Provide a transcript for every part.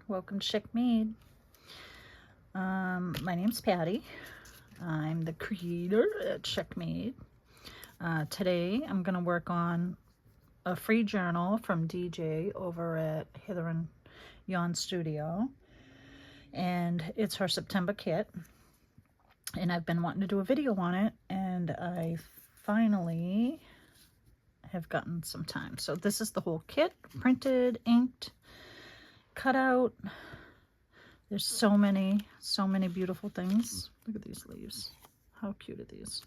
Welcome to SheckMade. My name's Patty. I'm the creator at SheckMade. Today I'm going to work on a free journal from DJ over at Heather and Yon Studio. And it's her September kit. And I've been wanting to do a video on it, and I finally have gotten some time. So this is the whole kit, printed, inked, cut out. There's so many beautiful things. Look at these leaves. How cute are these?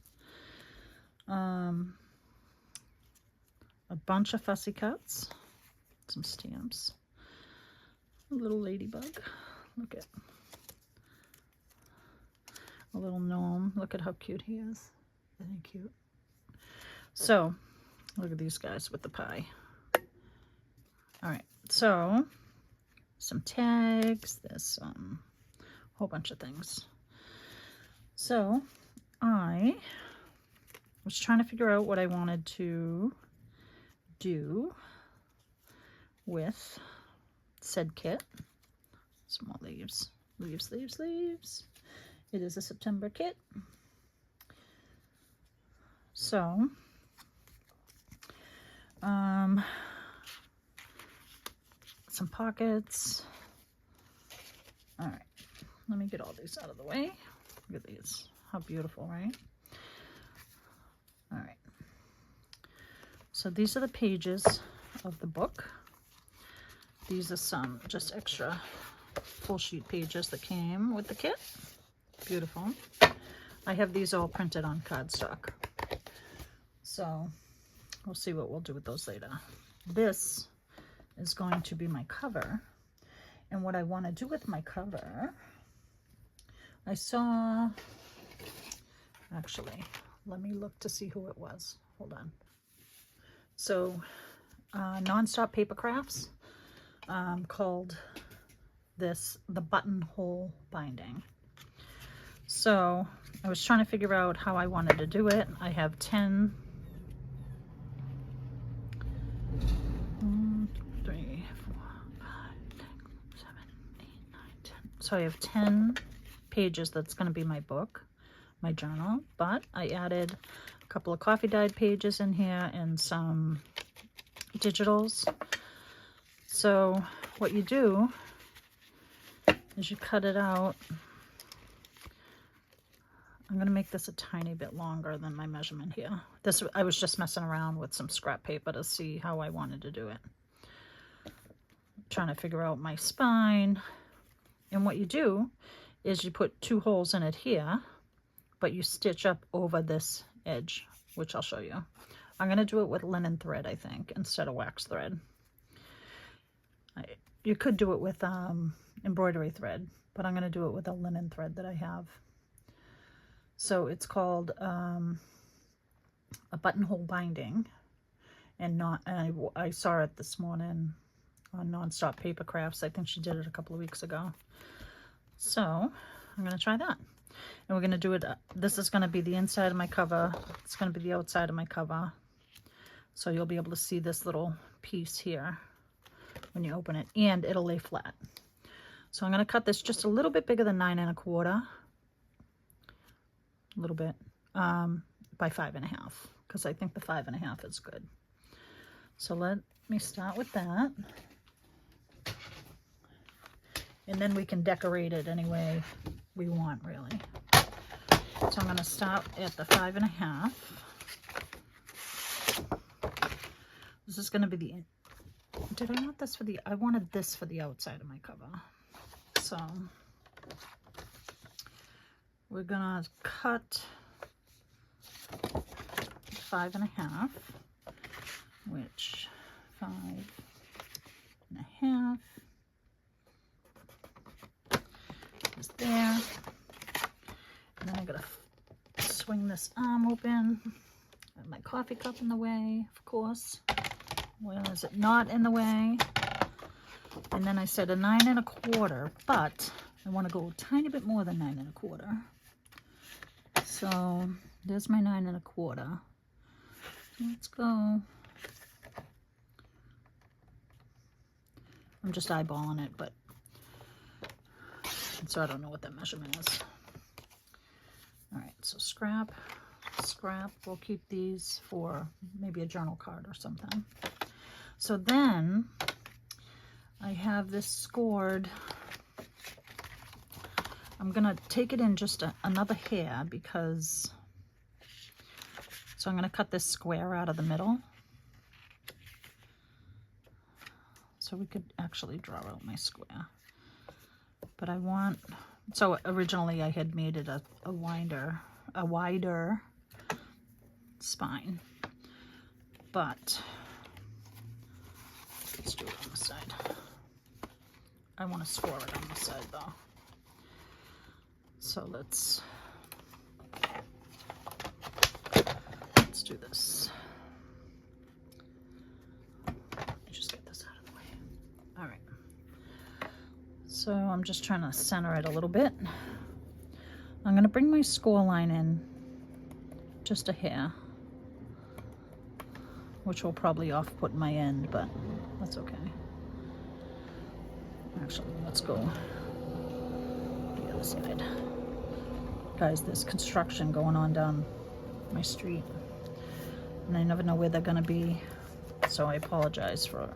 A bunch of fussy cuts, some stamps, a little ladybug. Look at a little gnome. Look at how cute he is. Isn't he cute? So look at these guys with the pie. All right, so some tags, there's a whole bunch of things. So I was trying to figure out what I wanted to do with said kit. Some more leaves. It is a September kit. So some pockets. All right, let me get all these out of the way. Look at these, how beautiful, right? All right, so these are the pages of the book. These are some just extra full sheet pages that came with the kit. Beautiful. I have these all printed on cardstock, so we'll see what we'll do with those later. This is going to be my cover, and what I want to do with my cover, I saw, actually, let me look to see who it was. Hold on. So Nonstop Paper Crafts called this the buttonhole binding. So I was trying to figure out how I wanted to do it. I have 10 So I have 10 pages that's going to be my book, my journal, but I added a couple of coffee dyed pages in here and some digitals. So what you do is you cut it out. I'm going to make this a tiny bit longer than my measurement here. This, I was just messing around with some scrap paper to see how I wanted to do it. Trying to figure out my spine. And what you do is you put 2 holes in it here, but you stitch up over this edge, which I'll show you. I'm going to do it with linen thread, I think, instead of wax thread. You could do it with embroidery thread, but I'm going to do it with a linen thread that I have. So it's called a buttonhole binding, and I saw it this morning on Nonstop Paper Crafts. I think she did it a couple of weeks ago. So I'm going to try that. And we're going to do it. This is going to be the inside of my cover. It's going to be the outside of my cover. So you'll be able to see this little piece here when you open it, and it'll lay flat. So I'm going to cut this just a little bit bigger than 9 1/4. A little bit by 5 1/2, because I think the 5 1/2 is good. So let me start with that. And then we can decorate it any way we want, really. So I'm going to start at the 5 1/2. This is going to be the, did I want this for the, I wanted this for the outside of my cover. So we're going to cut 5 1/2, which 5 1/2 is there. And then I'm going to swing this arm open. I have my coffee cup in the way, of course. Well, is it not in the way? And then I said a 9 1/4, but I want to go a tiny bit more than 9 1/4. So there's my 9 1/4. Let's go. I'm just eyeballing it, but So I don't know what that measurement is. All right, so scrap. We'll keep these for maybe a journal card or something. So then I have this scored. I'm gonna take it in just another hair because, so I'm gonna cut this square out of the middle. So we could actually draw out my square. But I want, so originally I had made it a wider spine. But let's do it on the side. I want to score it on the side though. So let's do this. Just get this out of the way. All right. So I'm just trying to center it a little bit. I'm going to bring my score line in just a hair, which will probably off-put my end, but that's okay. Actually, let's go the other side. Guys, there's construction going on down my street, and I never know where they're gonna be, so I apologize for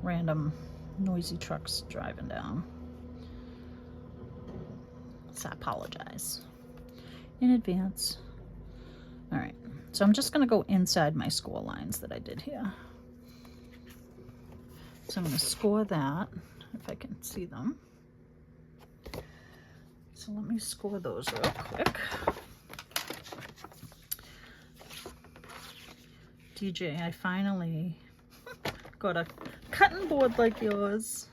random noisy trucks driving down. So I apologize in advance. All right, so I'm just gonna go inside my score lines that I did here. So I'm gonna score that, if I can see them. So let me score those real quick. DJ, I finally got a cutting board like yours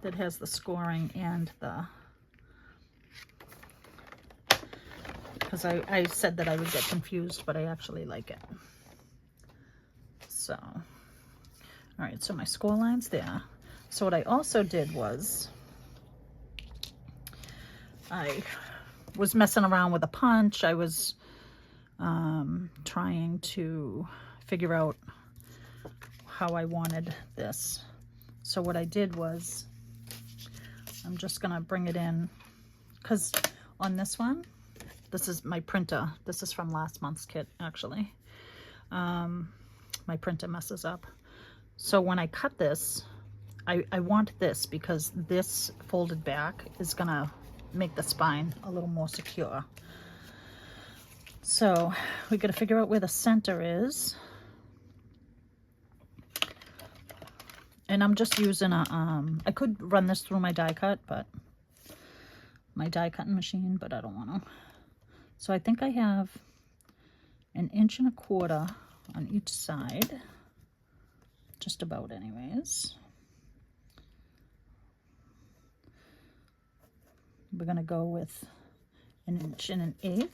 that has the scoring and the, because I said that I would get confused, but I actually like it. So, all right, so my score line's there. So what I also did was I was messing around with a punch. I was trying to figure out how I wanted this. So what I did was I'm just gonna bring it in, because on this one, this is my printer. This is from last month's kit, actually. My printer messes up. So when I cut this, I want this because this folded back is gonna make the spine a little more secure. So we got to figure out where the center is. And I'm just using a, I could run this through my die cut, but my die cutting machine, but I don't want to. So I think I have 1.25 inches on each side, just about anyways. We're going to go with 1 1/8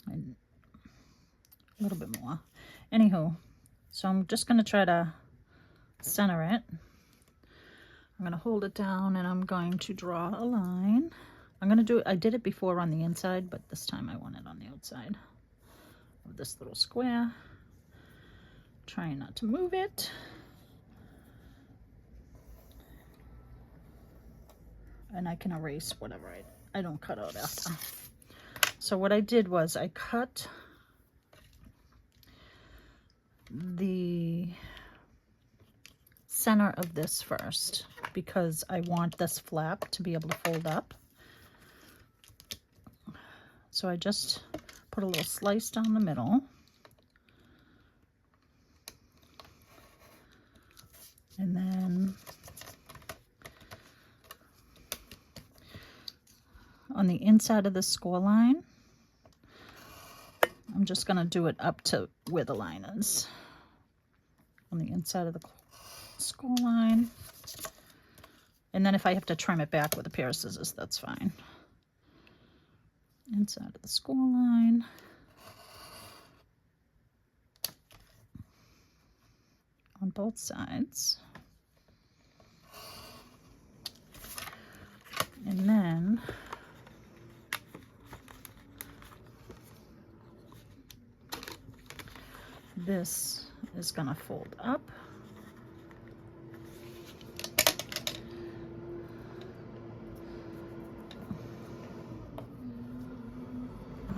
and a little bit more. Anywho, so I'm just going to try to center it. I'm going to hold it down and I'm going to draw a line. I'm going to do it, I did it before on the inside, but this time I want it on the outside of this little square. Trying not to move it. And I can erase whatever I don't cut out after. So what I did was I cut the center of this first because I want this flap to be able to fold up. So I just put a little slice down the middle. And then on the inside of the score line, I'm just going to do it up to where the line is. On the inside of the score line. And then if I have to trim it back with a pair of scissors, that's fine. Inside of the score line. On both sides. And then this is going to fold up.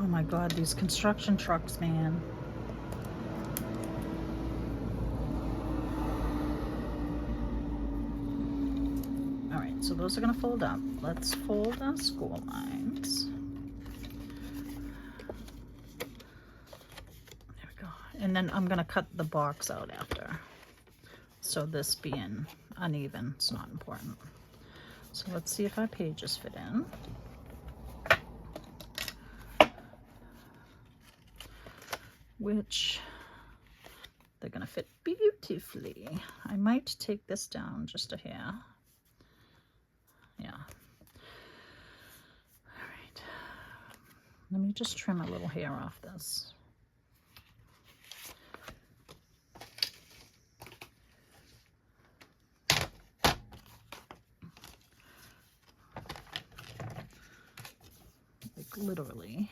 Oh my God, these construction trucks, man. All right, so those are gonna fold up. Let's fold our score lines. There we go. And then I'm gonna cut the box out after. So this being uneven, it's not important. So let's see if our pages fit in. Which they're gonna fit beautifully. I might take this down just a hair. Yeah. All right. Let me just trim a little hair off this. Like literally.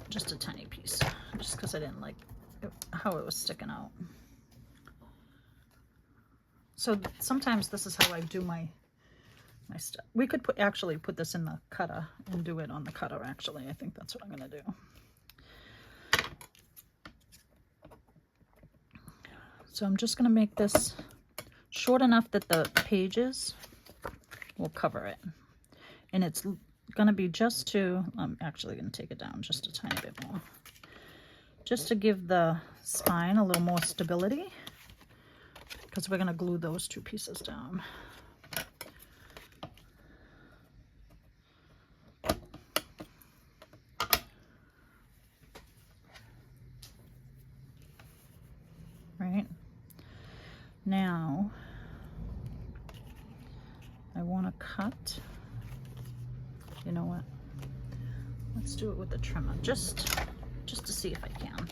Just a tiny piece, just because I didn't like how it was sticking out. So sometimes this is how I do my stuff. We could actually put this in the cutter and do it on the cutter, actually. I think that's what I'm gonna do. So I'm just gonna make this short enough that the pages will cover it. And it's gonna be just to, I'm actually gonna take it down just a tiny bit more. Just to give the spine a little more stability, because we're gonna glue those two pieces down. Right? Now, I wanna cut, you know what? Let's do it with the trimmer, just to see if I can.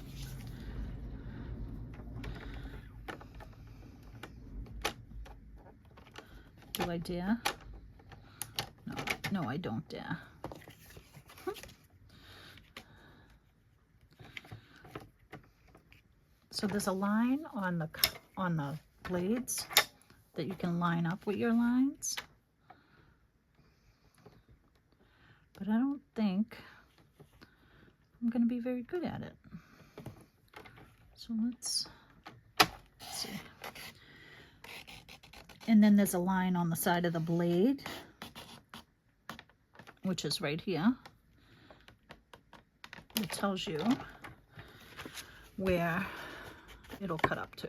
Do I dare? No, I don't dare. So there's a line on the blades that you can line up with your lines. But I don't think I'm going to be very good at it. So let's see. And then there's a line on the side of the blade, which is right here. It tells you where it'll cut up to.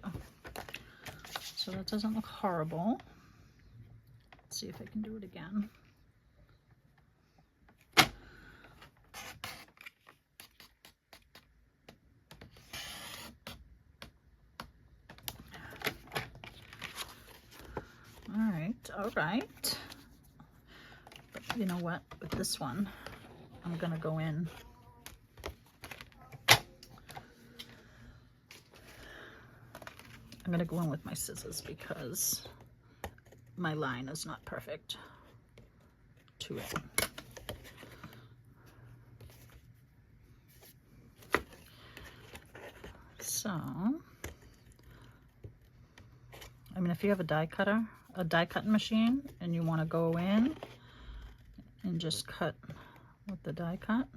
So that doesn't look horrible. Let's see if I can do it again. All right. But you know what? With this one, I'm gonna go in. I'm gonna go in with my scissors because my line is not perfect to it. So, I mean, if you have a die cutting machine, and you want to go in and just cut with the die cut,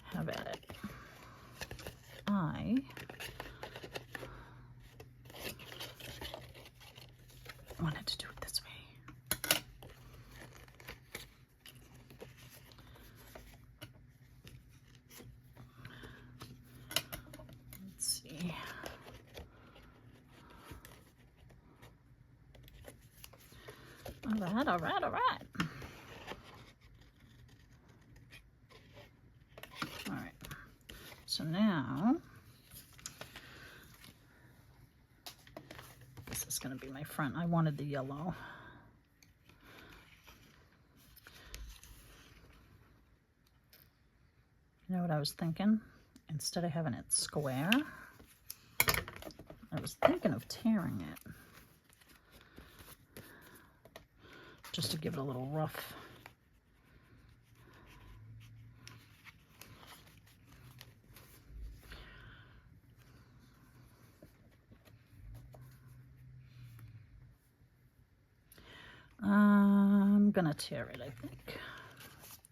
have at it. I wanted to do it this way. Let's see. All right. All right. So now, this is going to be my front. I wanted the yellow. You know what I was thinking? Instead of having it square, I was thinking of tearing it. Just to give it a little rough. I'm gonna tear it, I think.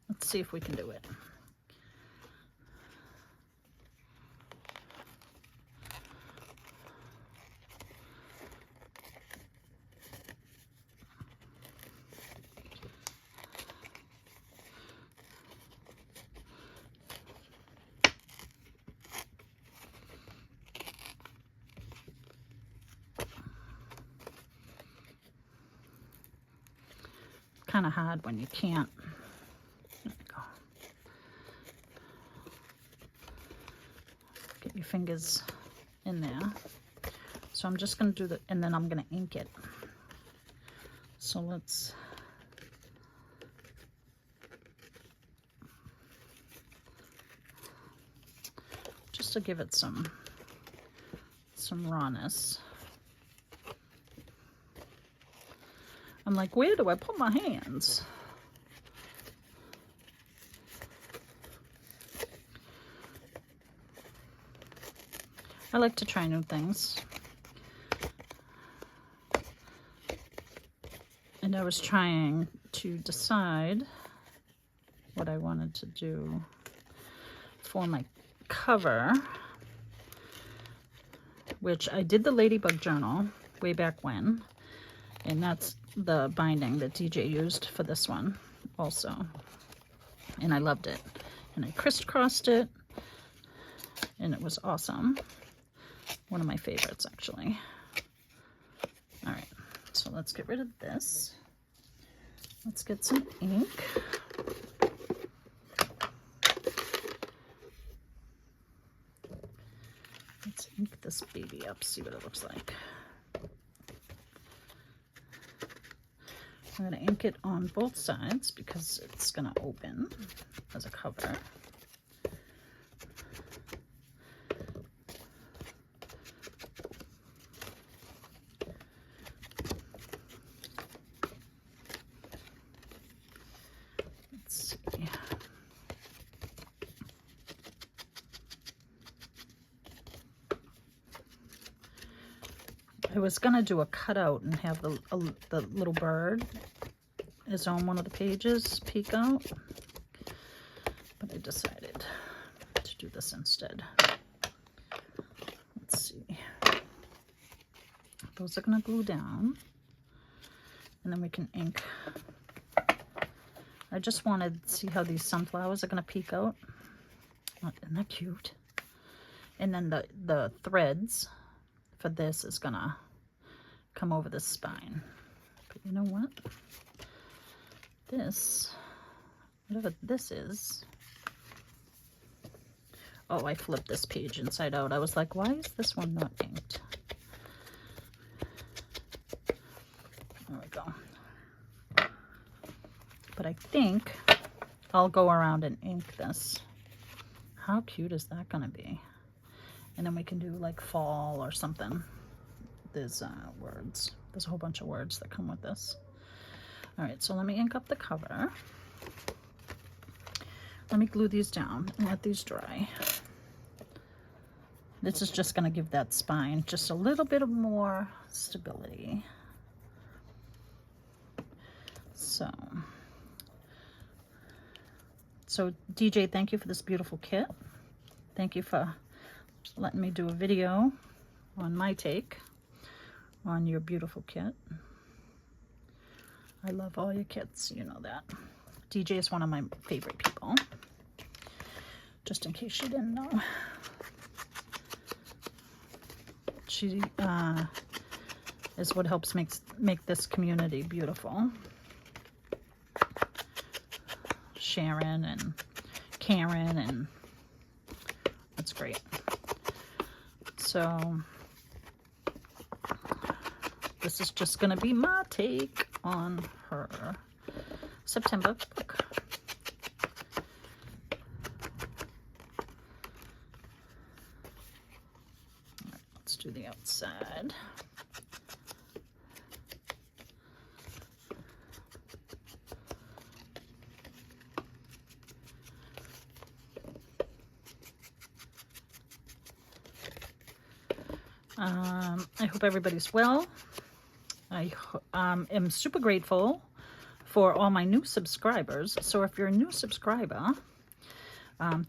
Let's see if we can do it. Kind of hard when you can't. There we go. Get your fingers in there. So I'm just going to do the, and then I'm going to ink it. So let's, just to give it some rawness. I'm like, where do I put my hands? I like to try new things. And I was trying to decide what I wanted to do for my cover, which I did the Ladybug Journal way back when. And that's the binding that DJ used for this one also. And I loved it. And I crisscrossed it. And it was awesome. One of my favorites, actually. All right. So let's get rid of this. Let's get some ink. Let's ink this baby up, see what it looks like. I'm going to ink it on both sides because it's going to open as a cover. Let's see. I was going to do a cutout and have the little bird is on one of the pages peek out, but I decided to do this instead. Let's see. Those are going to glue down, and then we can ink. I just wanted to see how these sunflowers are going to peek out. Oh, isn't that cute? And then the threads for this is going to come over the spine. But you know what? This, whatever this is. Oh, I flipped this page inside out. I was like, why is this one not inked? There we go. But I think I'll go around and ink this. How cute is that gonna be? And then we can do like fall or something. There's words. There's a whole bunch of words that come with this. All right, so let me ink up the cover. Let me glue these down and let these dry. This is just going to give that spine just a little bit of more stability. So DJ, thank you for this beautiful kit. Thank you for letting me do a video on my take on your beautiful kit. I love all your kits, you know that. DJ is one of my favorite people, just in case you didn't know. She is what helps make this community beautiful. Sharon and Karen, and that's great. So this is just going to be my take on her September book. All right, let's do the outside. I hope everybody's well. I am super grateful for all my new subscribers. So if you're a new subscriber,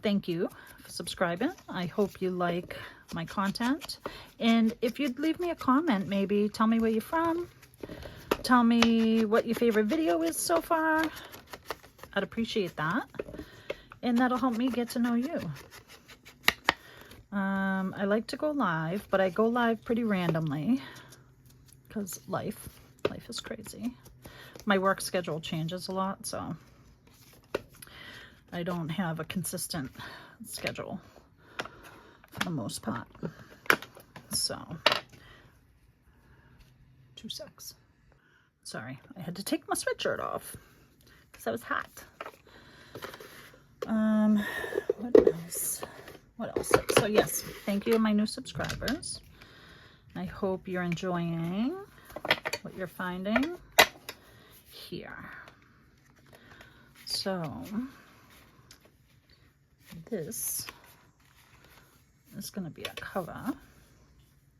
thank you for subscribing. I hope you like my content. And if you'd leave me a comment, maybe tell me where you're from. Tell me what your favorite video is so far. I'd appreciate that. And that'll help me get to know you. I like to go live, but I go live pretty randomly because life is crazy. My work schedule changes a lot, so I don't have a consistent schedule for the most part. So, 2 secs. Sorry, I had to take my sweatshirt off because I was hot. What else? What else? So yes, thank you, my new subscribers. I hope you're enjoying what you're finding here. So this is going to be a cover.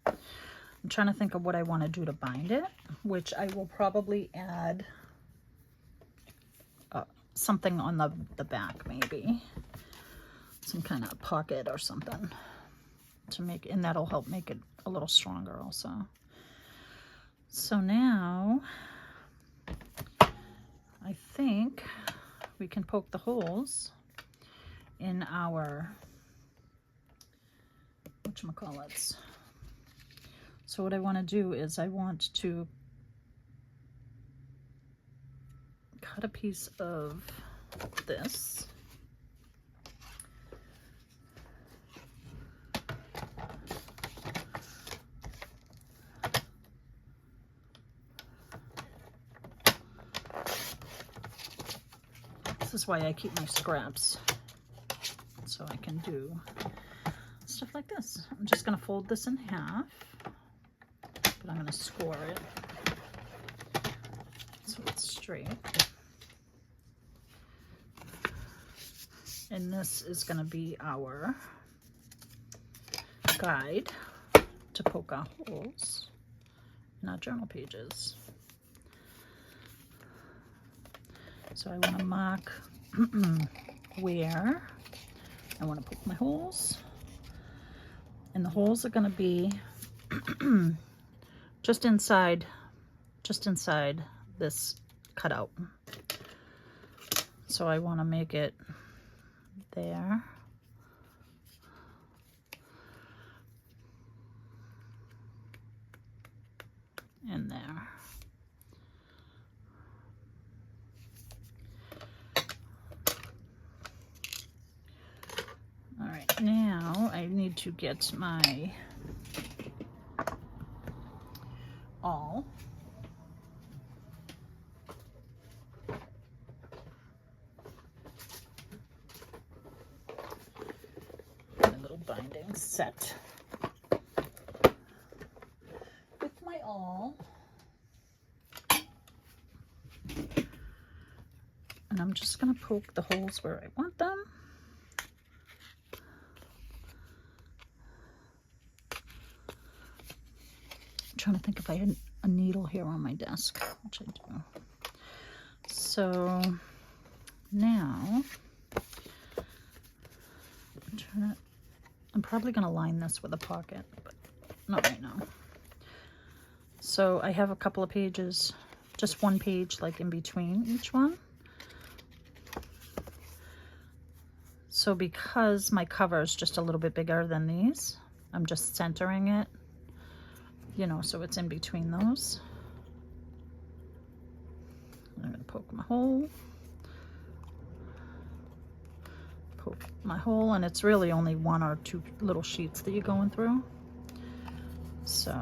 I'm trying to think of what I want to do to bind it, which I will probably add something on the back, maybe some kind of pocket or something to make, and that'll help make it a little stronger also. So now I think we can poke the holes in our whatchamacallits. So what I want to do is I want to cut a piece of this. This is why I keep my scraps, so I can do stuff like this. I'm just going to fold this in half, but I'm going to score it so it's straight. And this is going to be our guide to poke our holes in our journal pages. So I want to mark where I want to poke my holes. And the holes are going to be just inside this cutout. So I want to make it there. And there. All right, now I need to get my awl. My little binding set with my awl. And I'm just going to poke the holes where I want them. Trying to think if I had a needle here on my desk, which I do. So now I'm probably going to line this with a pocket, but not right now. So I have a couple of pages, just one page like in between each one. So because my cover is just a little bit bigger than these, I'm just centering it, you know, so it's in between those. I'm going to poke my hole. Poke my hole, and it's really only 1 or 2 little sheets that you're going through. So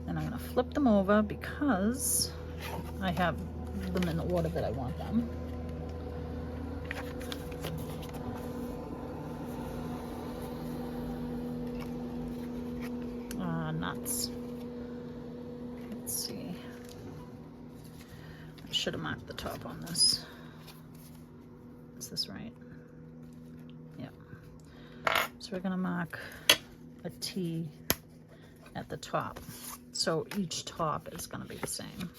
then I'm going to flip them over because I have them in the order that I want them. Nuts. Let's see. I should have marked the top on this. Is this right? Yeah. So we're going to mark a T at the top. So each top is going to be the same.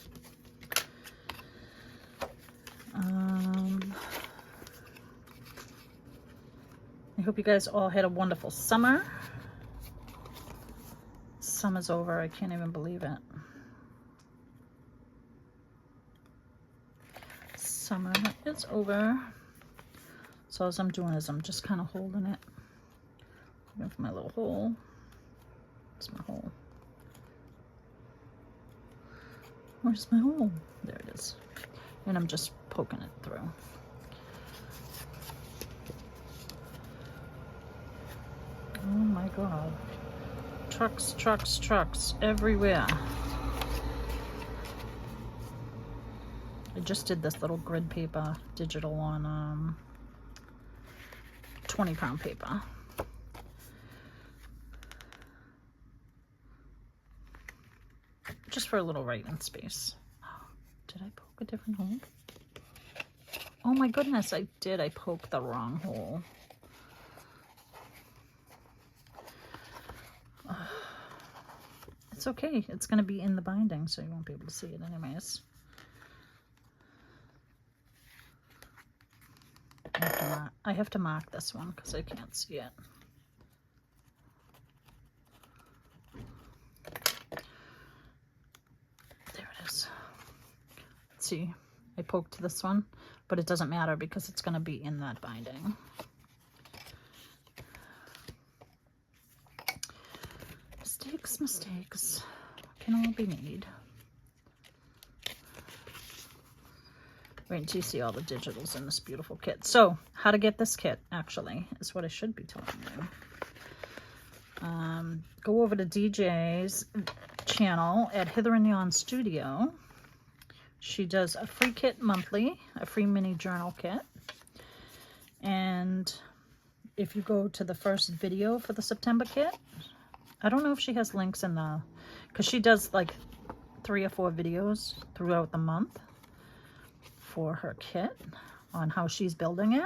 I hope you guys all had a wonderful summer. Summer's over. I can't even believe it. Summer is over. So as I'm doing is I'm just kind of holding it. Looking for my little hole. Where's my hole? Where's my hole? There it is. And I'm just poking it through. Oh my God. Trucks, trucks, trucks everywhere. I just did this little grid paper digital on 20-pound paper. Just for a little writing space. Did I poke a different hole? Oh my goodness, I did. I poked the wrong hole. It's okay. It's going to be in the binding, so you won't be able to see it anyways. I have to mark this one because I can't see it. There it is. Let's see. I poked this one, but it doesn't matter because it's going to be in that binding. Mistakes can all be made. Wait until you see all the digitals in this beautiful kit. So, how to get this kit, actually, is what I should be telling you. Go over to DJ's channel at Hither and Yon Studio. She does a free kit monthly, a free mini journal kit. And if you go to the first video for the September kit, I don't know if she has links in the, because she does like 3 or 4 videos throughout the month for her kit on how she's building it.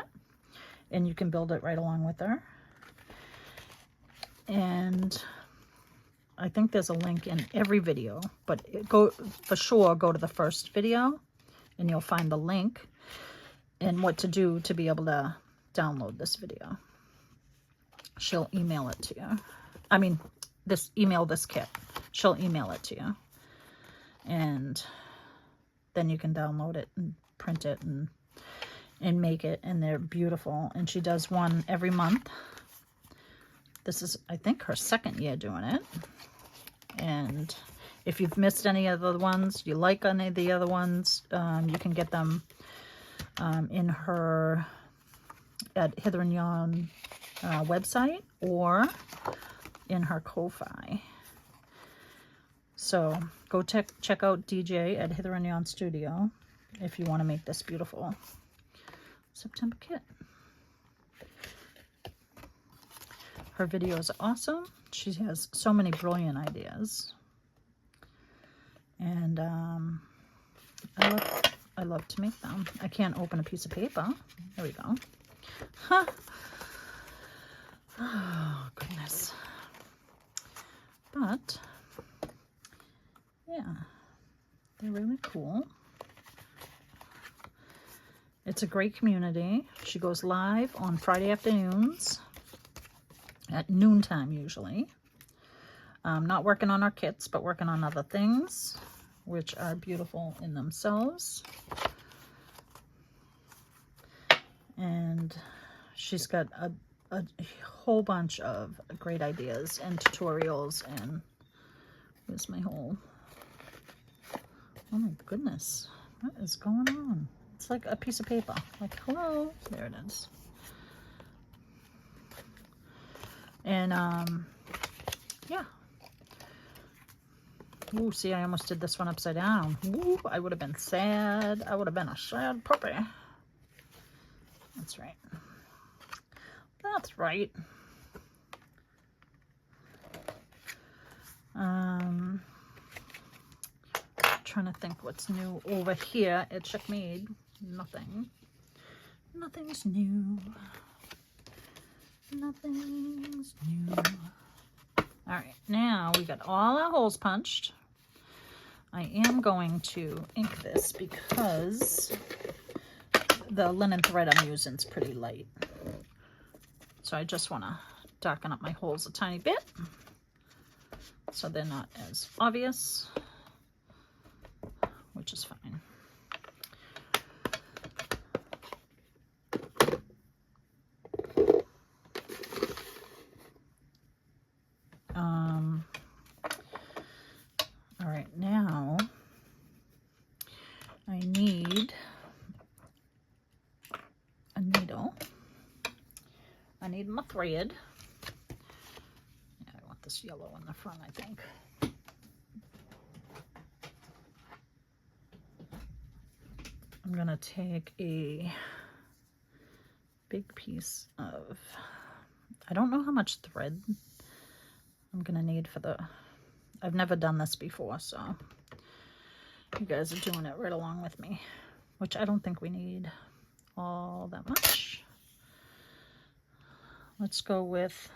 And you can build it right along with her. And I think there's a link in every video, but go for sure, go to the first video and you'll find the link and what to do to be able to download this video. She'll email it to you. I mean, email this kit. She'll email it to you. And then you can download it and print it and make it. And they're beautiful. And she does one every month. This is, I think, her 2nd year doing it. And if you've missed any of the ones, you like any of the other ones, you can get them in her, at Hither and Yon website or in her Ko-Fi. So go check out DJ at Hither and Yon Studio if you want to make this beautiful September kit. Her videos are awesome. She has so many brilliant ideas. And I love to make them. I can't open a piece of paper. There we go. Huh. Oh, goodness. But, yeah, they're really cool. It's a great community. She goes live on Friday afternoons at noontime usually. Not working on our kits, but working on other things, which are beautiful in themselves. And she's got a whole bunch of great ideas and tutorials. And where's my hole? Oh my goodness, what is going on? It's like a piece of paper. Like, hello, there it is. And yeah. Ooh, see, I almost did this one upside down. Ooh, I would have been sad. I would have been a sad puppy. That's right. That's right. Trying to think what's new over here at SheckMade. Nothing. Nothing's new. Nothing's new. All right, now we got all our holes punched. I am going to ink this because the linen thread I'm using is pretty light. So I just want to darken up my holes a tiny bit so they're not as obvious, which is fine. All right, now I need a needle. I need my thread. Yeah, I want this yellow in the front, I think. I'm gonna take a big piece of, I don't know how much thread I'm gonna need for the, I've never done this before, so you guys are doing it right along with me, which I don't think we need all that much. Let's go with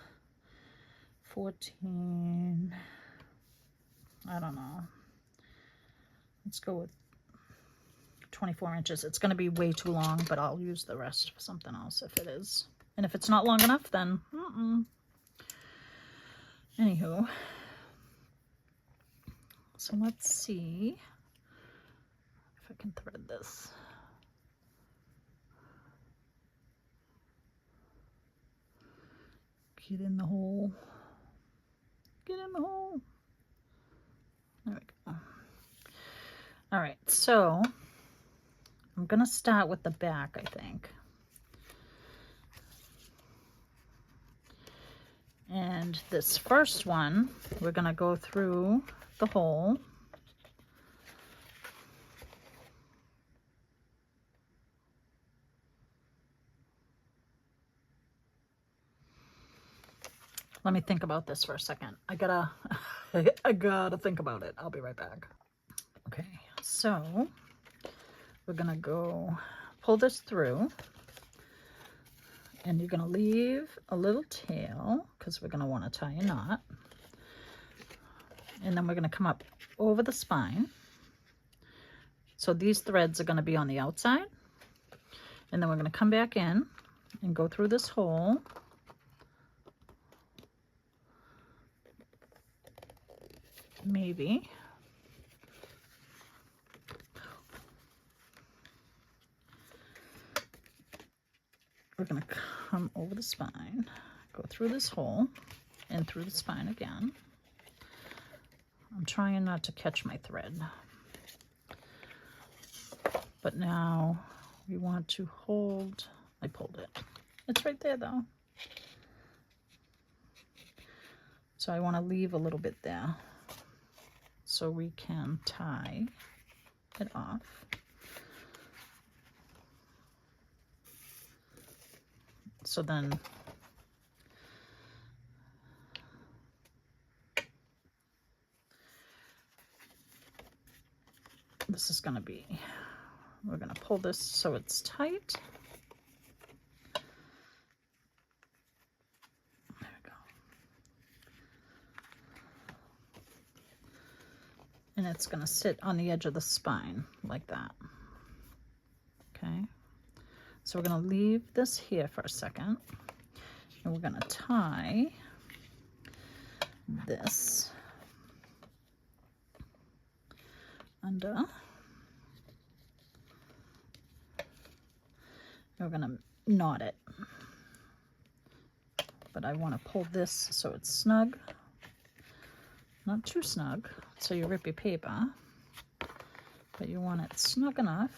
14, I don't know. Let's go with 24 inches. It's going to be way too long, but I'll use the rest for something else if it is. And if it's not long enough, then Anywho. So let's see if I can thread this. Get in the hole. Get in the hole. There we go. All right, so I'm gonna start with the back, I think. And this first one, we're gonna go through the hole. Let me think about this for a second. I gotta think about it. I'll be right back. Okay, so we're gonna go pull this through, and you're gonna leave a little tail because we're gonna want to tie a knot. And then we're gonna come up over the spine. So these threads are gonna be on the outside. And then we're gonna come back in and go through this hole. Maybe. We're gonna come over the spine, go through this hole, and through the spine again. I'm trying not to catch my thread. But now we want to hold, I pulled it. It's right there though. So I want to leave a little bit there so we can tie it off. So then this is going to be, we're going to pull this so it's tight. There we go. And it's going to sit on the edge of the spine like that. Okay. So we're going to leave this here for a second, and we're going to tie this under. We're going to knot it, but I want to pull this so it's snug, not too snug, so you rip your paper, but you want it snug enough.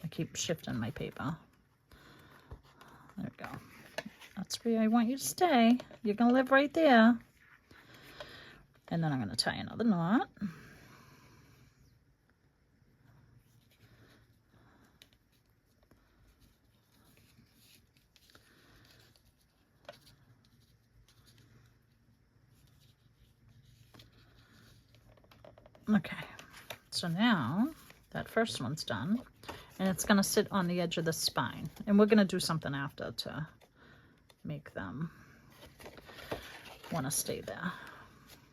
I keep shifting my paper. There we go. That's where I want you to stay. You're going to live right there. And then I'm going to tie another knot. Okay, so now that first one's done, and it's going to sit on the edge of the spine. And we're going to do something after to make them want to stay there.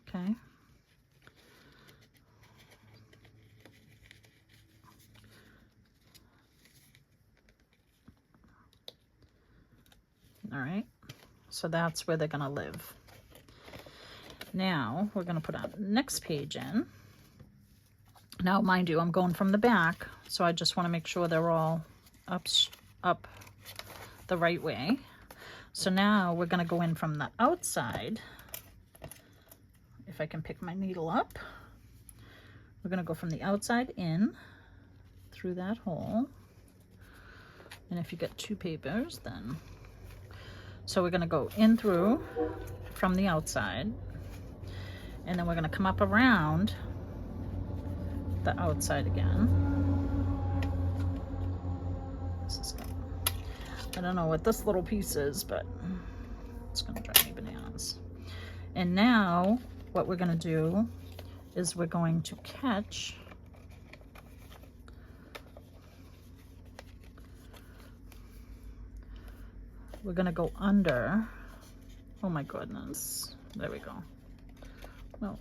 Okay. All right, so that's where they're gonna live. Now we're gonna put our next page in. Now, mind you, I'm going from the back, so I just want to make sure they're all up the right way. So now we're gonna go in from the outside. If I can pick my needle up, we're gonna go from the outside in through that hole. And if you get two papers, then, so we're gonna go in through from the outside, and then we're gonna come up around the outside again. This is gonna, I don't know what this little piece is, but it's gonna drive me bananas. And now what we're gonna do is we're going to catch we're gonna go under, oh my goodness, there we go. No,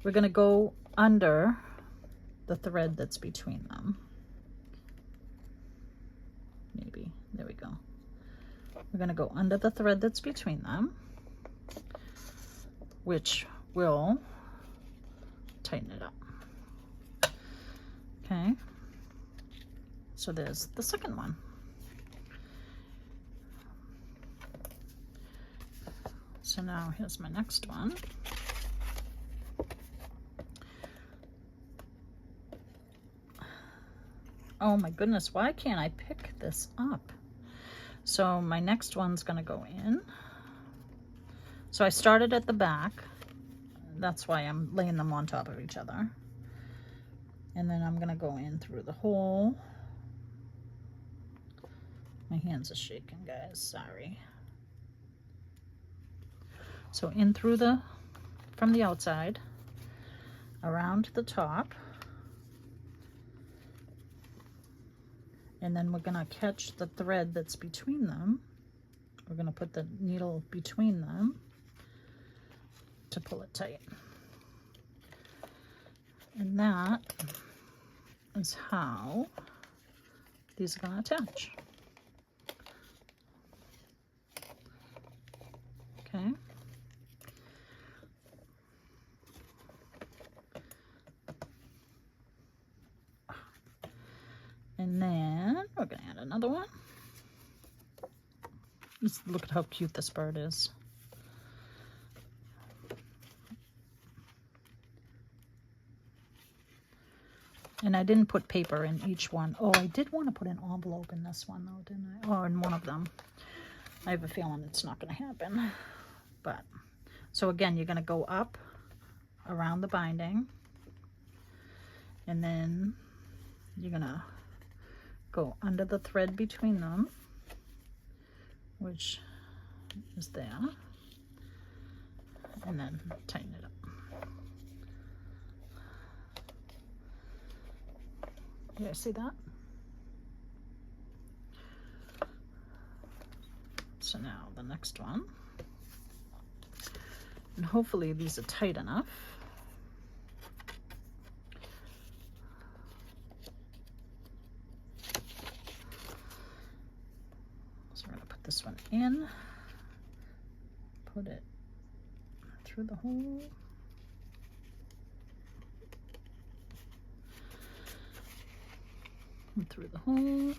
we're gonna go under the thread that's between them. Maybe, there we go. We're gonna go under the thread that's between them, which will tighten it up. Okay, so there's the second one. So now here's my next one. Oh my goodness, why can't I pick this up? So my next one's gonna go in. So I started at the back. That's why I'm laying them on top of each other. And then I'm gonna go in through the hole. My hands are shaking, guys, sorry. So in through from the outside, around the top. And then we're gonna catch the thread that's between them. We're gonna put the needle between them to pull it tight. And that is how these are gonna attach. Okay. And then we're gonna add another one. Just look at how cute this bird is. And I didn't put paper in each one. Oh, I did want to put an envelope in this one though, didn't I? Oh, in one of them. I have a feeling it's not gonna happen. But, so again, you're gonna go up around the binding, and then you're gonna go under the thread between them, which is there, and then tighten it up. You guys see that? So now the next one, and hopefully these are tight enough. This one in, put it through the hole, and through the hole.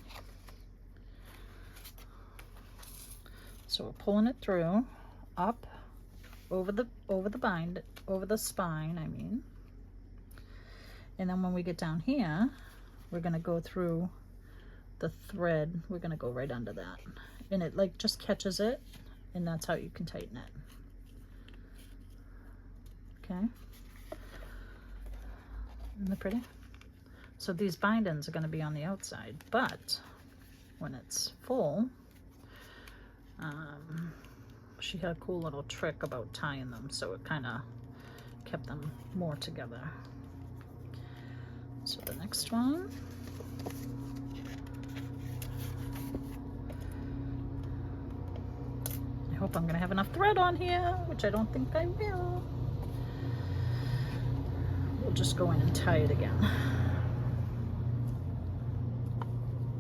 So we're pulling it through, up, over the spine, I mean. And then when we get down here, we're gonna go through the thread, we're gonna go right under that. And it like just catches it, and that's how you can tighten it. Okay. Isn't that pretty? So these bindings are going to be on the outside, but when it's full, she had a cool little trick about tying them, so it kind of kept them more together. So the next one. I hope I'm gonna have enough thread on here, which I don't think I will. We'll just go in and tie it again.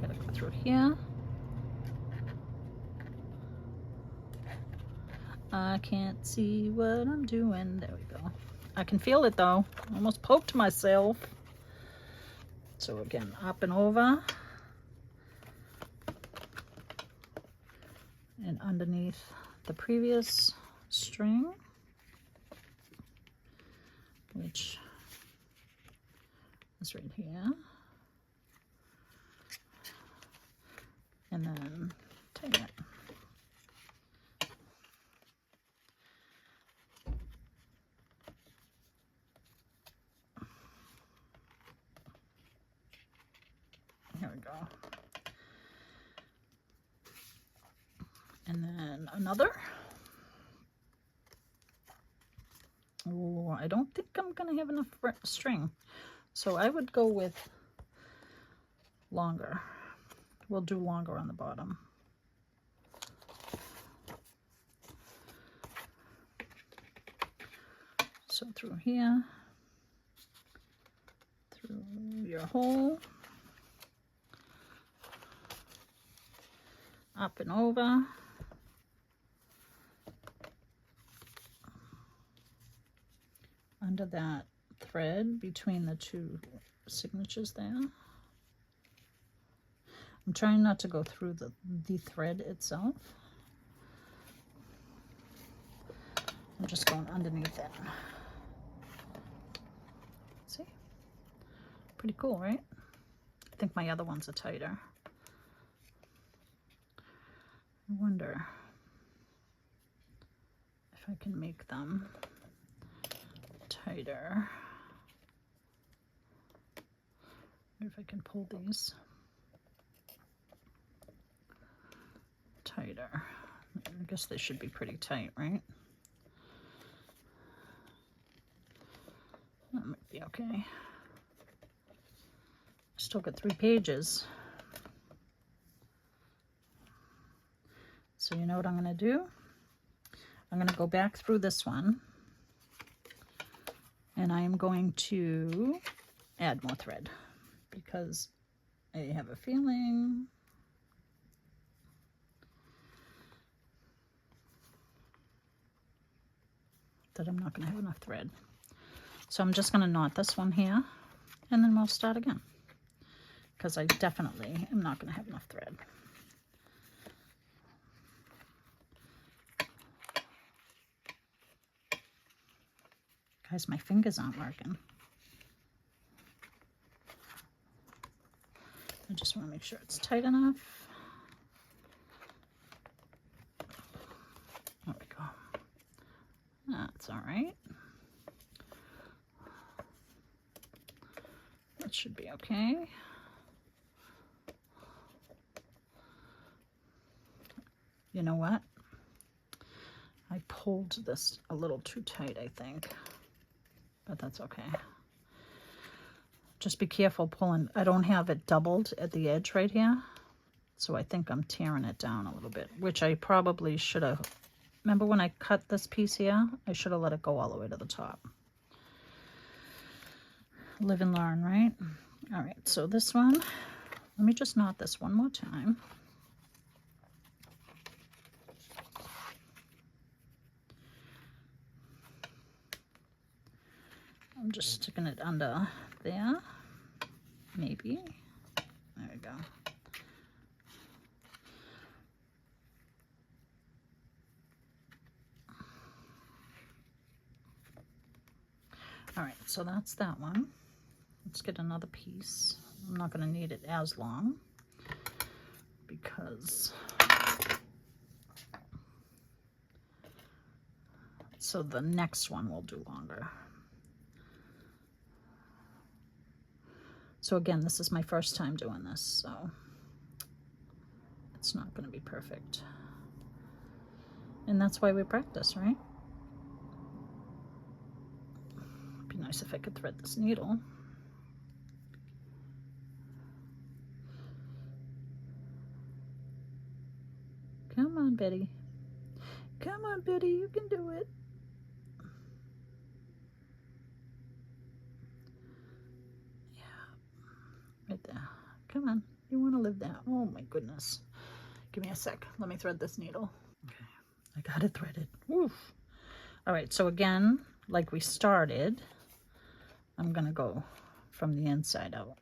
Gotta go through here. I can't see what I'm doing. There we go. I can feel it though. Almost poked myself. So again, up and over. And underneath the previous string, which is right here. And then tighten it. Here we go. And then another. Oh, I don't think I'm gonna have enough string. So I would go with longer. We'll do longer on the bottom. So through here, through your hole, up and over. Under that thread between the two signatures there. I'm trying not to go through the thread itself. I'm just going underneath it. See? Pretty cool, right? I think my other ones are tighter. I wonder if I can make them tighter. If I can pull these tighter. I guess they should be pretty tight, right? That might be okay. Still got 3 pages. So you know what I'm going to do? I'm going to go back through this one, and I am going to add more thread because I have a feeling that I'm not going to have enough thread. So I'm just going to knot this one here, and then we'll start again because I definitely am not going to have enough thread. Guys, my fingers aren't working. I just want to make sure it's tight enough. There we go. That's all right. That should be okay. You know what? I pulled this a little too tight, I think, but that's okay. Just be careful pulling. I don't have it doubled at the edge right here, so I think I'm tearing it down a little bit, which I probably should have. Remember when I cut this piece here? I should have let it go all the way to the top. Live and learn, right? All right, so this one, let me just knot this one more time. I'm just sticking it under there, maybe. There we go. All right, so that's that one. Let's get another piece. I'm not going to need it as long because, so the next one will do longer. So again, this is my first time doing this, so it's not going to be perfect. And that's why we practice, right? It'd be nice if I could thread this needle. Come on, Betty. Come on, Betty, you can do it. Yeah, right there. Come on, you want to live there. Oh my goodness. Give me a sec. Let me thread this needle. Okay, I got it threaded. Oof. All right, so again, like we started, I'm gonna go from the inside out.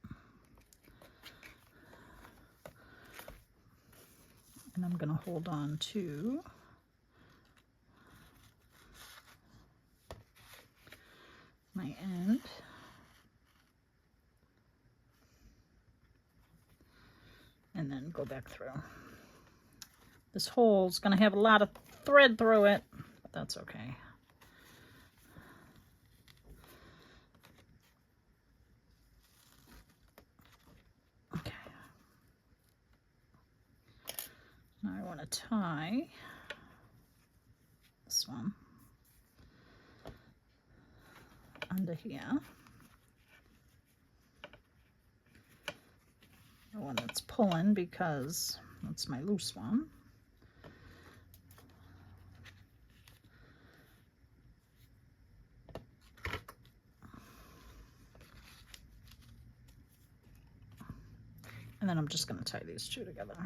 And I'm gonna hold on to my end. And then go back through. This hole's gonna have a lot of thread through it, but that's okay. Okay. Now I want to tie this one under here. The one that's pulling because that's my loose one. And then I'm just going to tie these two together.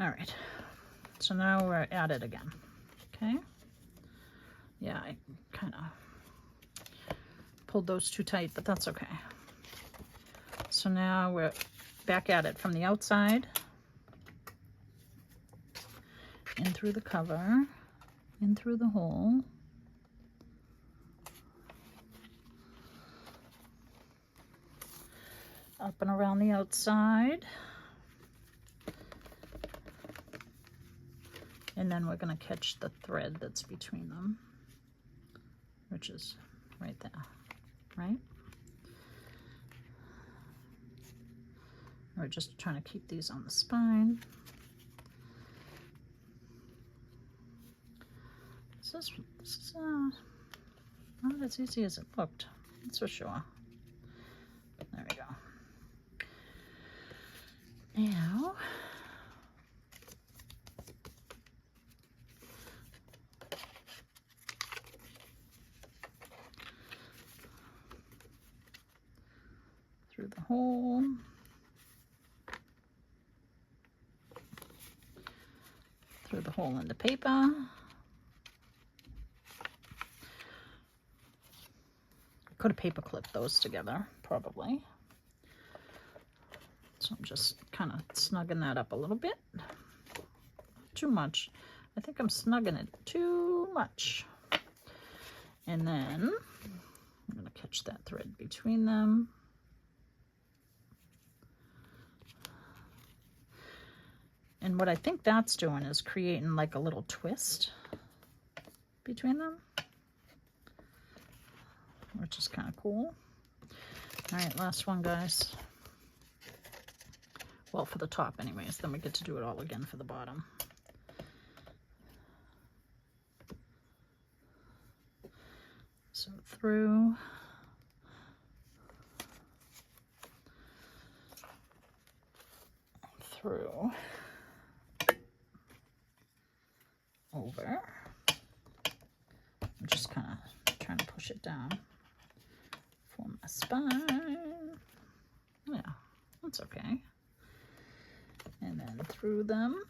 All right, so now we're at it again, okay? Yeah, I kind of pulled those too tight, but that's okay. So now we're back at it from the outside, in through the cover, in through the hole. Up and around the outside. And then we're going to catch the thread that's between them, which is right there, right? We're just trying to keep these on the spine. This is not as easy as it looked, that's for sure. There we go. Now, through the hole, through the hole in the paper. Could have paper clipped those together, probably. So I'm just kind of snugging that up a little bit. Too much. I think I'm snugging it too much. And then I'm going to catch that thread between them. And what I think that's doing is creating like a little twist between them, which is kind of cool. All right, last one, guys. Well, for the top anyways, then we get to do it all again for the bottom. So through, over. I'm just kind of trying to push it down for my spine. Yeah, that's okay. And then through them,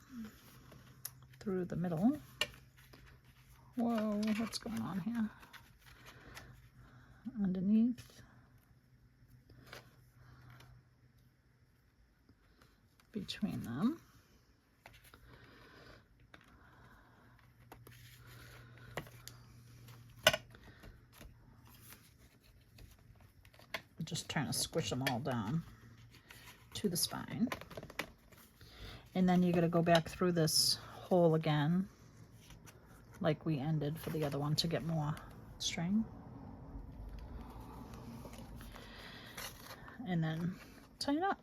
through the middle. Whoa, what's going on here? Underneath. Between them. Just trying to squish them all down to the spine. And then you're going to go back through this hole again, like we ended for the other one, to get more string. And then tie it up.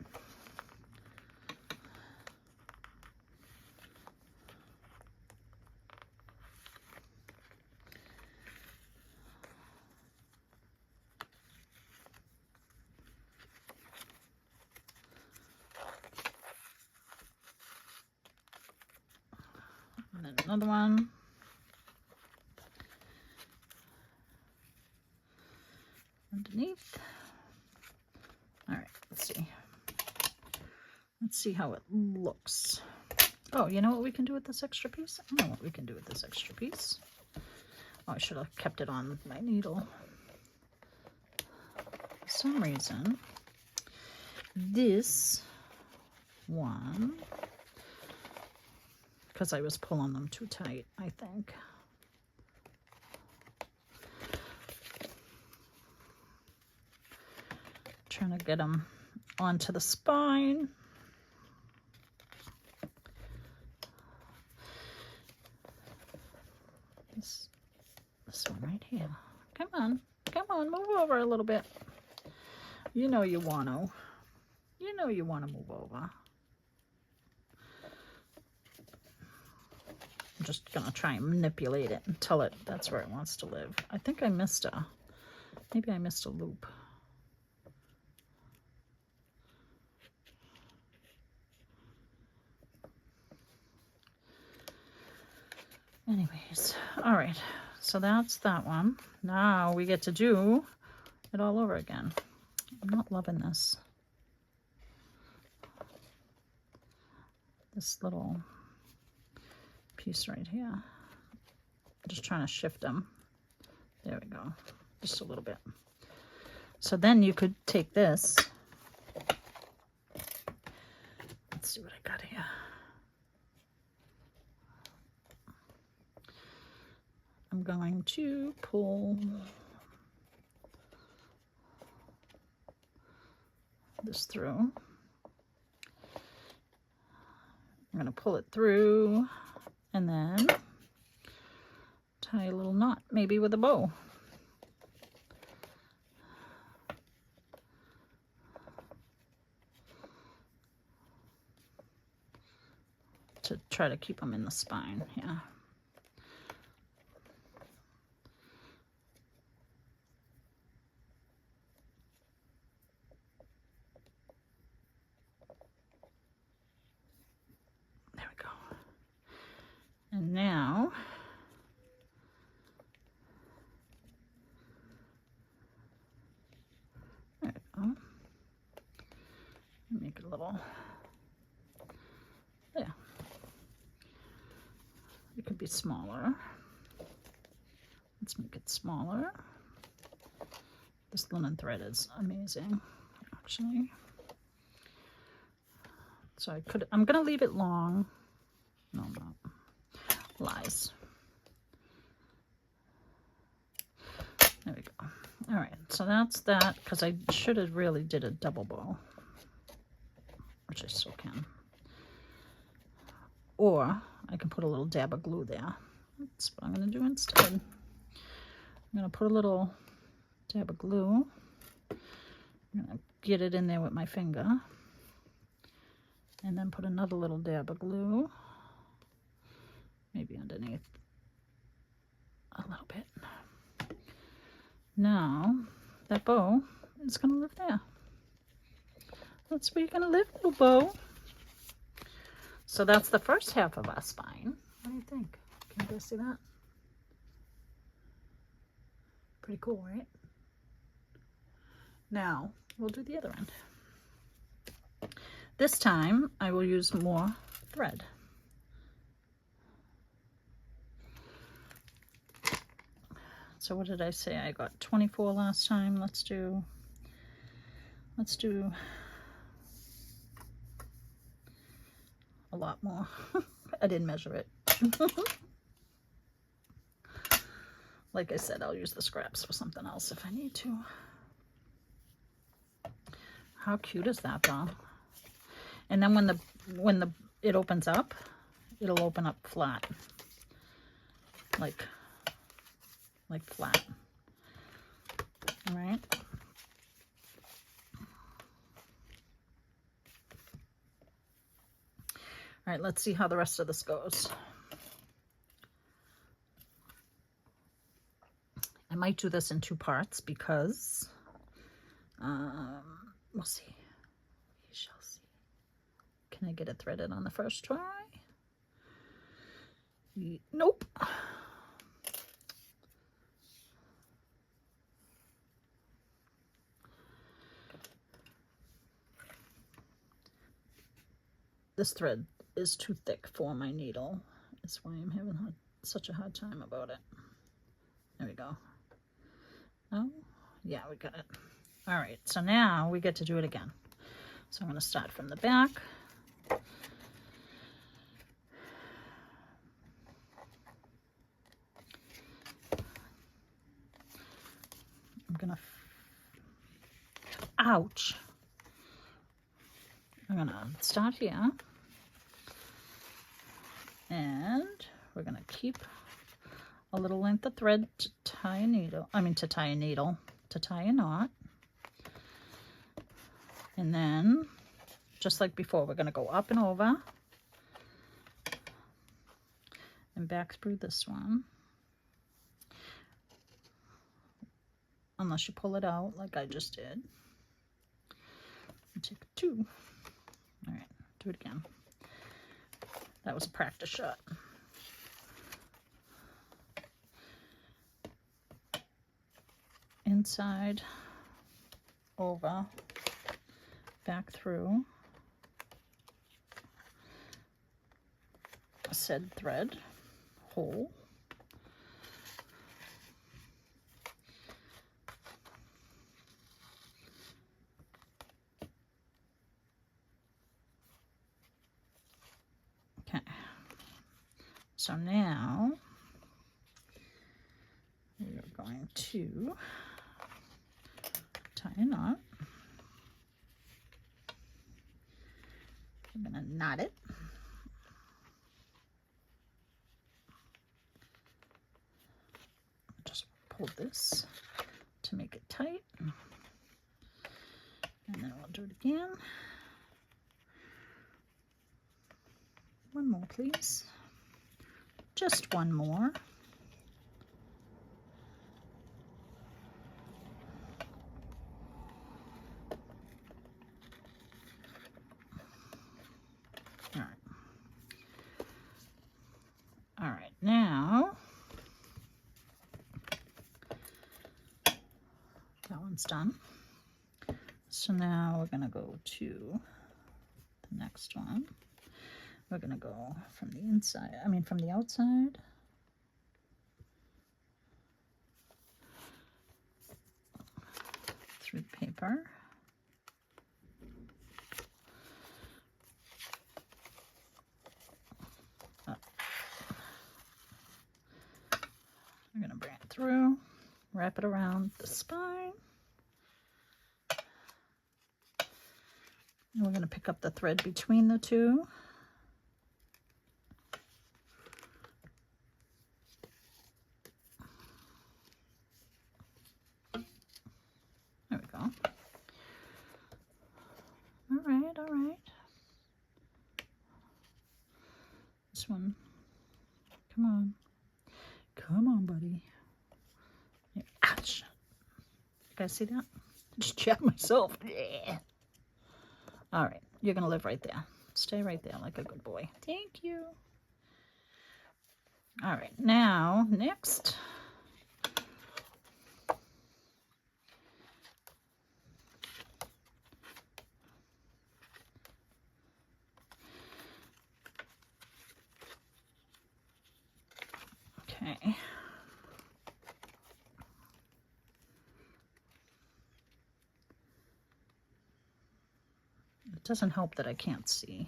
And then another one. underneath. All right, let's see. Let's see how it looks. Oh, you know what we can do with this extra piece? I know what we can do with this extra piece. Oh, I should have kept it on my needle. For some reason, this one, because I was pulling them too tight, I think. Trying to get them onto the spine. This one right here. Come on, move over a little bit. You know you want to. You know you want to move over. I'm just gonna try and manipulate it until that's where it wants to live. I think I missed maybe I missed a loop. Anyways, all right, so that's that one. Now we get to do it all over again. I'm not loving this. This little piece right here. I'm just trying to shift them. There we go, just a little bit. So then you could take this. Let's see what I got here. I'm going to pull this through. I'm going to pull it through and then tie a little knot, maybe with a bow. To try to keep them in the spine, yeah. And now, there we go. Make it a little, there. It could be smaller. Let's make it smaller. This linen thread is amazing, actually. So I'm gonna leave it long. No, I'm not. Lies. There we go. All right, so that's that, because I should have really did a double bow, which I still can. Or I can put a little dab of glue there. That's what I'm going to do instead. I'm going to put a little dab of glue. I'm going to get it in there with my finger. And then put another little dab of glue. Maybe underneath a little bit. Now, that bow is going to live there. That's where you're going to live, little bow. So that's the first half of our spine. What do you think? Can you guys see that? Pretty cool, right? Now, we'll do the other end. This time, I will use more thread. So what did I say? I got 24 last time. Let's do a lot more. I didn't measure it. Like I said, I'll use the scraps for something else if I need to. How cute is that though? And then when it opens up, it'll open up flat. Like flat. All right. All right, let's see how the rest of this goes. I might do this in 2 parts because we'll see. We shall see. Can I get it threaded on the first try? Nope. this thread is too thick for my needle. That's why I'm having such a hard time about it. There we go. Oh, yeah, we got it. All right, so now we get to do it again. So I'm going to start from the back. I'm going to, ouch. I'm going to start here. And we're going to keep a little length of thread to tie a needle, to tie a knot. And then, just like before, we're going to go up and over and back through this one. Unless you pull it out like I just did. And take two. All right, do it again. That was a practice shot. Inside, over, back through a said thread, hole. Okay, so now we are going to tie a knot. I'm going to knot it. Just pull this to make it tight. And then we'll do it again. One more, please. Just one more. All right, now that one's done. So now we're going to go to the next one. We're going to go from the inside, from the outside. Through the paper. We're going to bring it through, wrap it around the spine. And we're going to pick up the thread between the two. There we go. All right, all right. This one, come on. Come on, buddy. Ouch. You guys see that? Just jabbed myself. Yeah. All right, you're going to live right there. Stay right there like a good boy. Thank you. All right, now, next. Okay. It doesn't help that I can't see.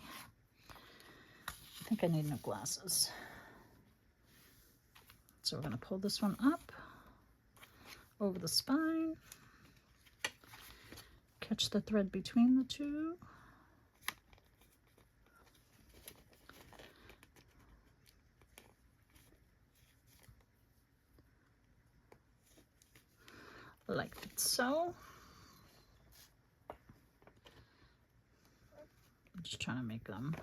I think I need new glasses. So we're going to pull this one up over the spine, catch the thread between the two. Like so. I'm just trying to make them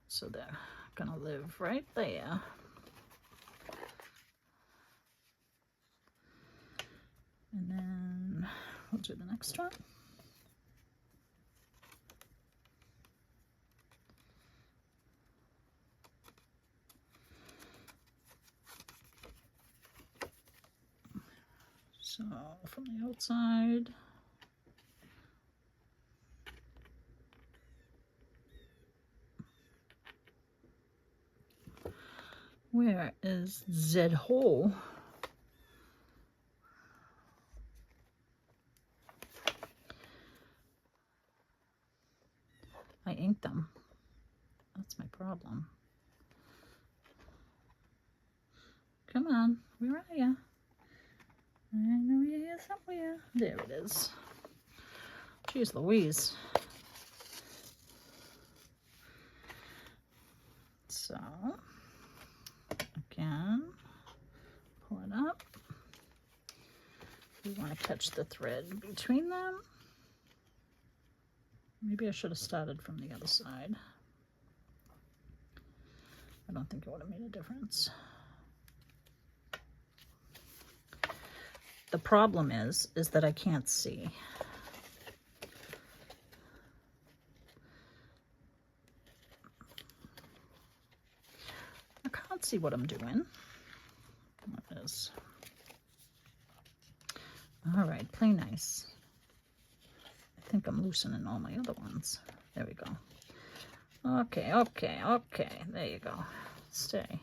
so they're gonna live right there. And then we'll do the next one. So from the outside, Where is Z hole? I inked them. That's my problem. Come on, where are you? I know you're here somewhere. There it is. Jeez Louise. So, again, pull it up. We want to catch the thread between them. Maybe I should have started from the other side. I don't think it would have made a difference. The problem is that I can't see. I can't see what I'm doing. What is? All right, play nice. I think I'm loosening all my other ones. There we go. Okay, okay, okay. There you go. Stay.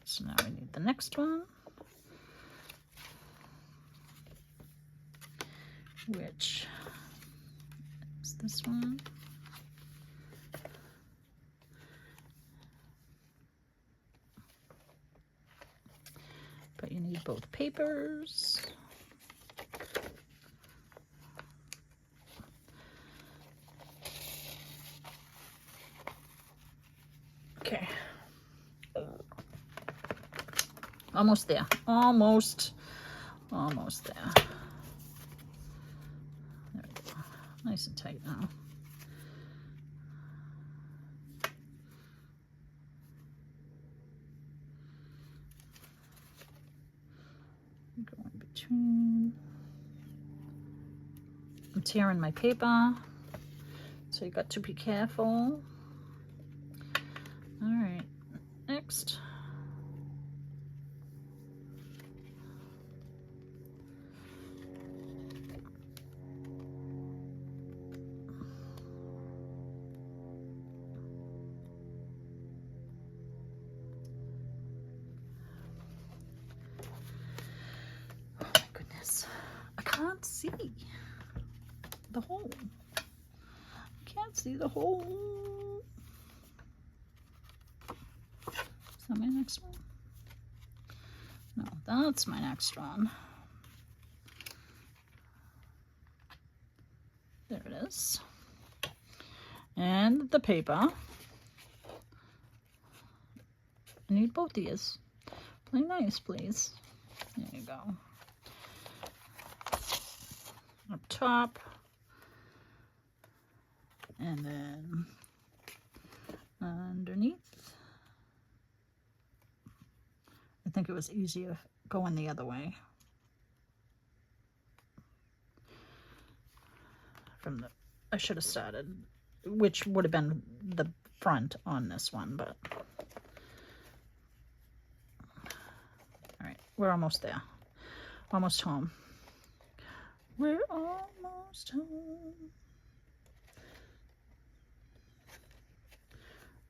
So now we need the next one, which is this one. But you need both papers. Okay. Almost there. Almost there. There we go. Nice and tight now. Go in between. I'm tearing my paper, so you got to be careful. All right, next. Oh my goodness, I can't see the hole. I can't see the hole. Is that my next one? No, that's my next one. There it is. And the paper. I need both these. Play nice, please. There you go. Up top. And then underneath. I think it was easier going the other way. From the, I should have started, which would have been the front on this one, but. All right, we're almost there. Almost home. We're almost home.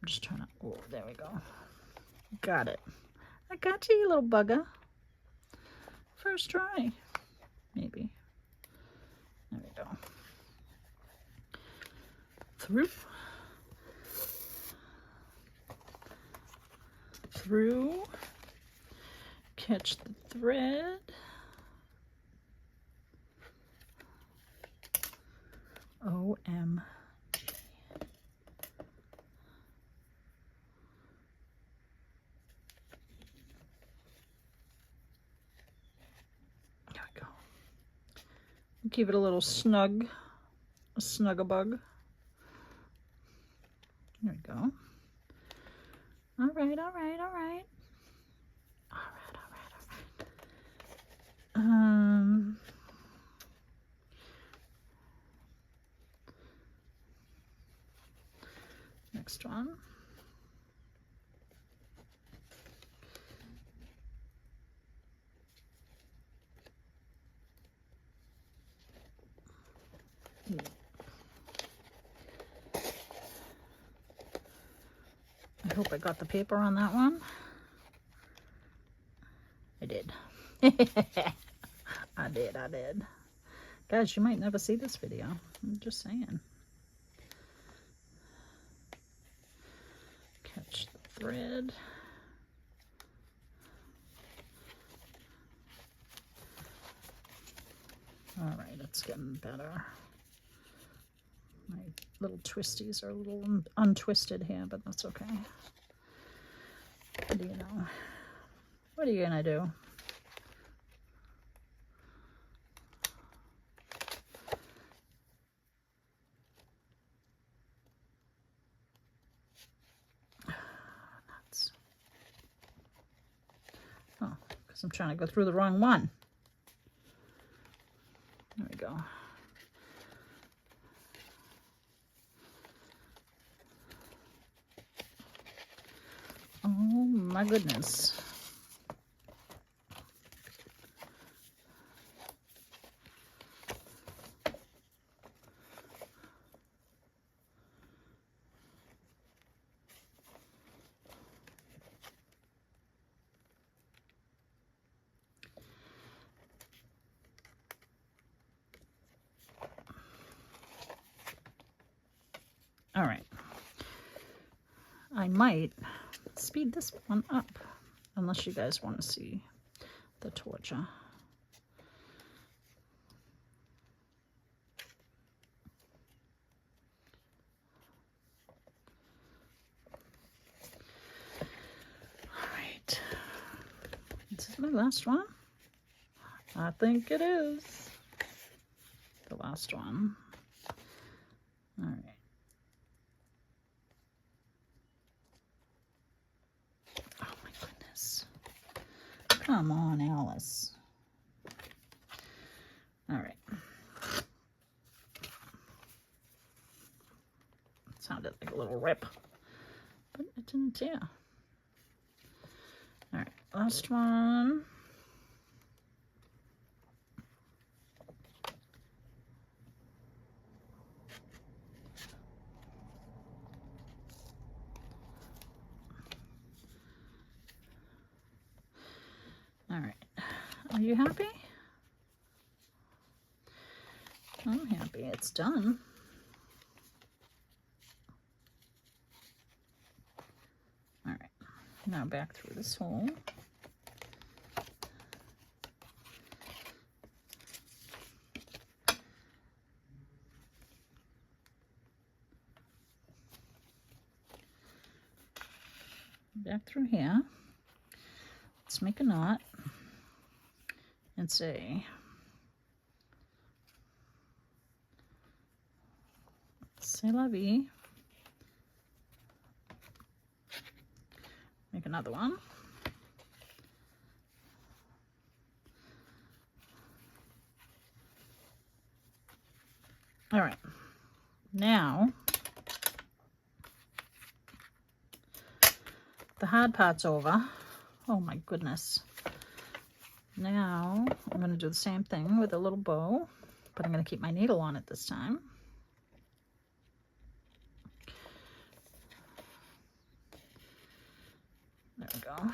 I'm just trying to, oh, there we go. Got it. I got you, you little bugger. First try, maybe. There we go. Through. Through. Catch the thread. OMG. There we go. Keep it a little snug, a snug-a-bug. There we go. All right, all right, all right. All right, all right, all right. Next one. I hope I got the paper on that one. I did. I did. Guys, you might never see this video. I'm just saying. Catch the thread. All right, it's getting better. My little twisties are a little untwisted here, but that's okay. What do you know? What are you gonna do? Nuts. Oh, because I'm trying to go through the wrong one. There we go. Oh my goodness. All right. I might speed this one up, unless you guys want to see the torture. All right. Is this my last one? I think it is the last one. All right. Oh my goodness. Come on, Alice. All right. It sounded like a little rip, but it didn't tear. All right, last one. All right, are you happy? I'm happy it's done. All right, now back through this hole. Back through here. Let's make a knot and say, c'est la vie. Make another one. All right, now the hard part's over. Oh my goodness. Now I'm going to do the same thing with a little bow, but I'm going to keep my needle on it this time. There we go.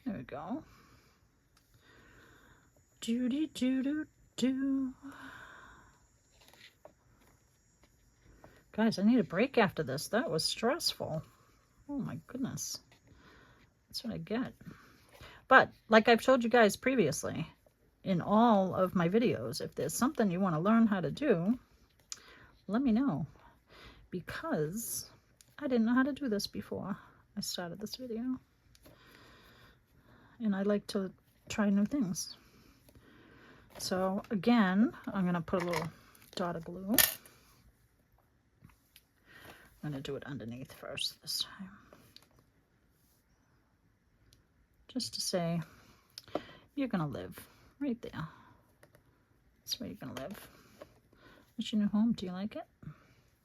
There we go. Doody doo doo doo. Guys, I need a break after this. That was stressful. Oh my goodness. That's what I get. But like I've told you guys previously, in all of my videos, if there's something you want to learn how to do, let me know. Because I didn't know how to do this before I started this video. And I like to try new things. So again, I'm going to put a little dot of glue. I'm going to do it underneath first this time. Just to say, you're going to live right there. That's where you're going to live. What's your new home? Do you like it?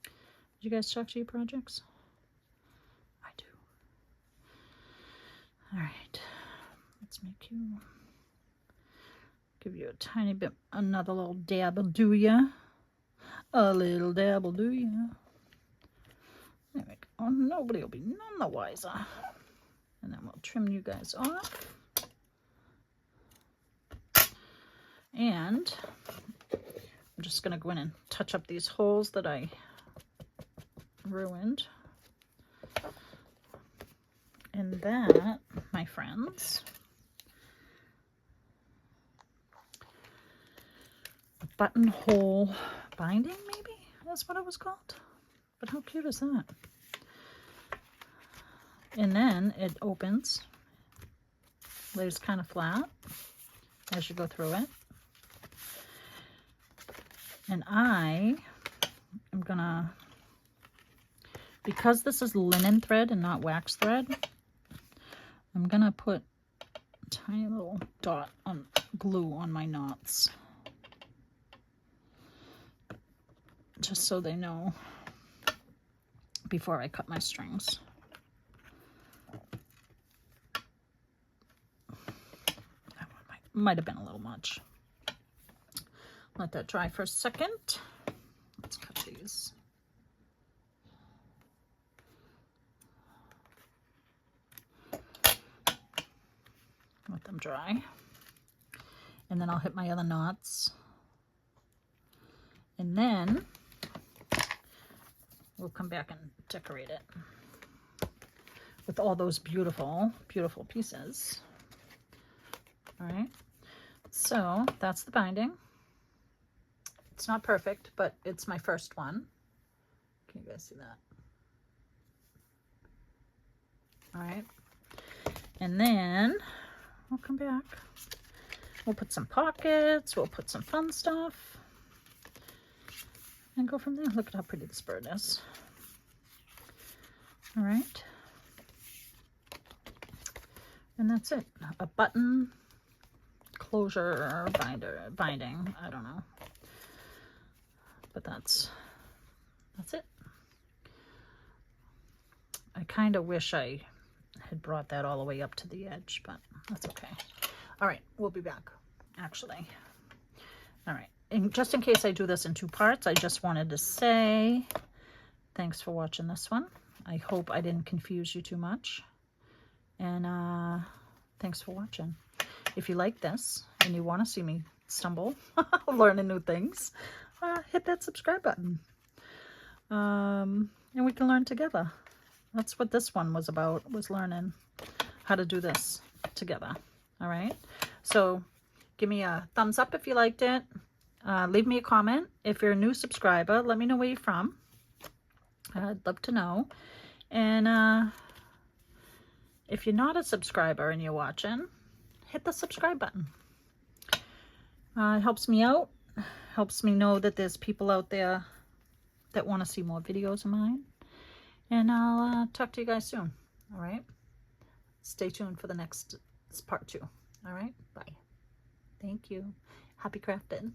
Did you guys talk to your projects? All right, let's give you a tiny bit, another little dabble, do ya? A little dabble, do ya? There we go. Nobody will be none the wiser. And then we'll trim you guys off. And I'm just going to go in and touch up these holes that I ruined. And that, my friends, buttonhole binding, maybe that's what it was called. But how cute is that? And then it opens, lays kind of flat as you go through it. And I am gonna, because this is linen thread and not wax thread, I'm gonna put a tiny little dot on glue on my knots, just so they know before I cut my strings. That one might have been a little much. Let that dry for a second. Let's cut these. Let them dry. And then I'll hit my other knots. And then we'll come back and decorate it with all those beautiful, beautiful pieces. All right. So that's the binding. It's not perfect, but it's my first one. Can you guys see that? All right. And then we'll come back. We'll put some pockets. We'll put some fun stuff. And go from there. Look at how pretty this bird is. All right. And that's it. A button closure binding. I don't know. But that's it. I kind of wish I had brought that all the way up to the edge, but that's okay. All right, we'll be back, actually. All right, and just in case I do this in two parts, I just wanted to say thanks for watching this one. I hope I didn't confuse you too much. And thanks for watching. If you like this and you want to see me stumble, learning new things, hit that subscribe button. And we can learn together. That's what this one was about, was learning how to do this together. All right. So give me a thumbs up if you liked it. Leave me a comment. If you're a new subscriber, let me know where you're from. I'd love to know. And if you're not a subscriber and you're watching, hit the subscribe button. It helps me out. Helps me know that there's people out there that want to see more videos of mine. And I'll talk to you guys soon. All right. Stay tuned for the next part 2. All right. Bye. Thank you. Happy crafting.